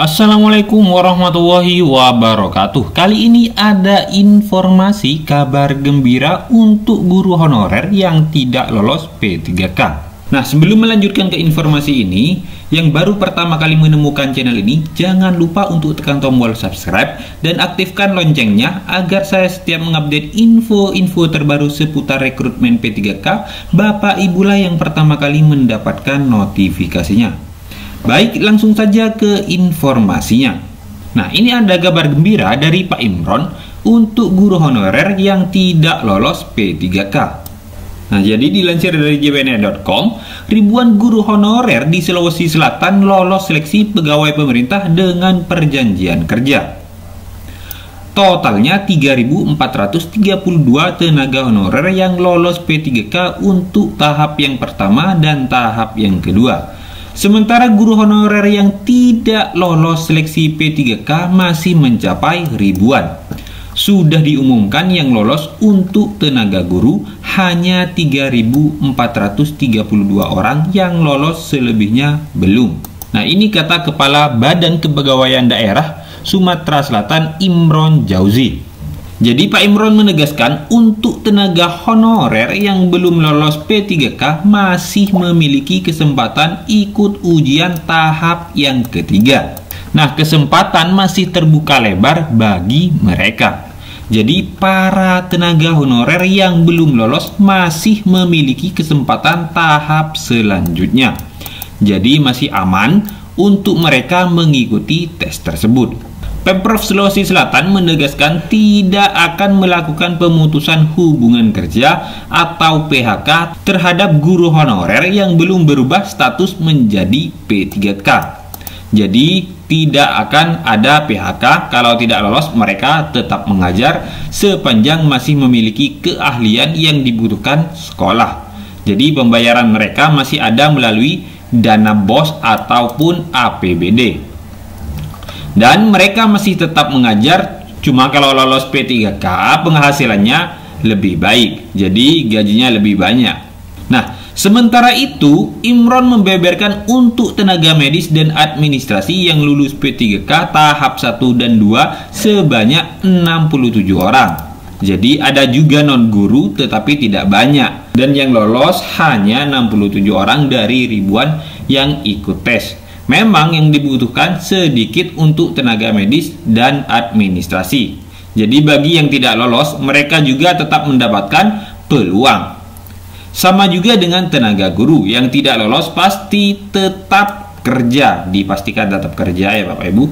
Assalamualaikum warahmatullahi wabarakatuh. Kali ini ada informasi kabar gembira untuk guru honorer yang tidak lolos P3K. Nah, sebelum melanjutkan ke informasi ini, yang baru pertama kali menemukan channel ini, jangan lupa untuk tekan tombol subscribe dan aktifkan loncengnya agar saya setiap mengupdate info-info terbaru seputar rekrutmen P3K, Bapak Ibulah yang pertama kali mendapatkan notifikasinya. Baik, langsung saja ke informasinya. Nah, ini ada kabar gembira dari Pak Imron untuk guru honorer yang tidak lolos P3K. Nah, jadi dilansir dari jpne.com, ribuan guru honorer di Sulawesi Selatan lolos seleksi pegawai pemerintah dengan perjanjian kerja. Totalnya 3.432 tenaga honorer yang lolos P3K untuk tahap yang pertama dan tahap yang kedua. Sementara guru honorer yang tidak lolos seleksi P3K masih mencapai ribuan. Sudah diumumkan yang lolos untuk tenaga guru hanya 3.432 orang, yang lolos selebihnya belum. Nah, ini kata Kepala Badan Kepegawaian Daerah Sumatera Selatan Imron Jauzi. Jadi Pak Imron menegaskan untuk tenaga honorer yang belum lolos P3K masih memiliki kesempatan ikut ujian tahap yang ketiga. Nah, kesempatan masih terbuka lebar bagi mereka. Jadi para tenaga honorer yang belum lolos masih memiliki kesempatan tahap selanjutnya. Jadi masih aman untuk mereka mengikuti tes tersebut. Pemprov Sulawesi Selatan menegaskan tidak akan melakukan pemutusan hubungan kerja atau PHK terhadap guru honorer yang belum berubah status menjadi P3K. Jadi tidak akan ada PHK. Kalau tidak lolos, mereka tetap mengajar sepanjang masih memiliki keahlian yang dibutuhkan sekolah. Jadi pembayaran mereka masih ada melalui dana BOS ataupun APBD. Dan mereka masih tetap mengajar, cuma kalau lolos P3K penghasilannya lebih baik, jadi gajinya lebih banyak. Nah, sementara itu Imron membeberkan untuk tenaga medis dan administrasi yang lulus P3K tahap 1 dan 2 sebanyak 67 orang. Jadi ada juga non-guru tetapi tidak banyak, dan yang lolos hanya 67 orang dari ribuan yang ikut tes. Memang yang dibutuhkan sedikit untuk tenaga medis dan administrasi. Jadi bagi yang tidak lolos, mereka juga tetap mendapatkan peluang. Sama juga dengan tenaga guru yang tidak lolos pasti tetap kerja. Dipastikan tetap kerja ya Bapak Ibu.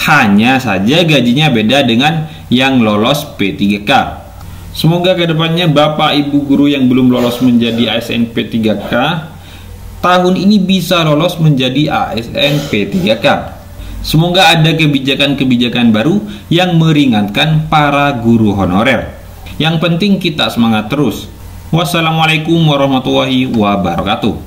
Hanya saja gajinya beda dengan yang lolos P3K. Semoga kedepannya Bapak Ibu guru yang belum lolos menjadi ASN P3K tahun ini bisa lolos menjadi ASN P3K. Semoga ada kebijakan-kebijakan baru yang meringankan para guru honorer. Yang penting kita semangat terus. Wassalamualaikum warahmatullahi wabarakatuh.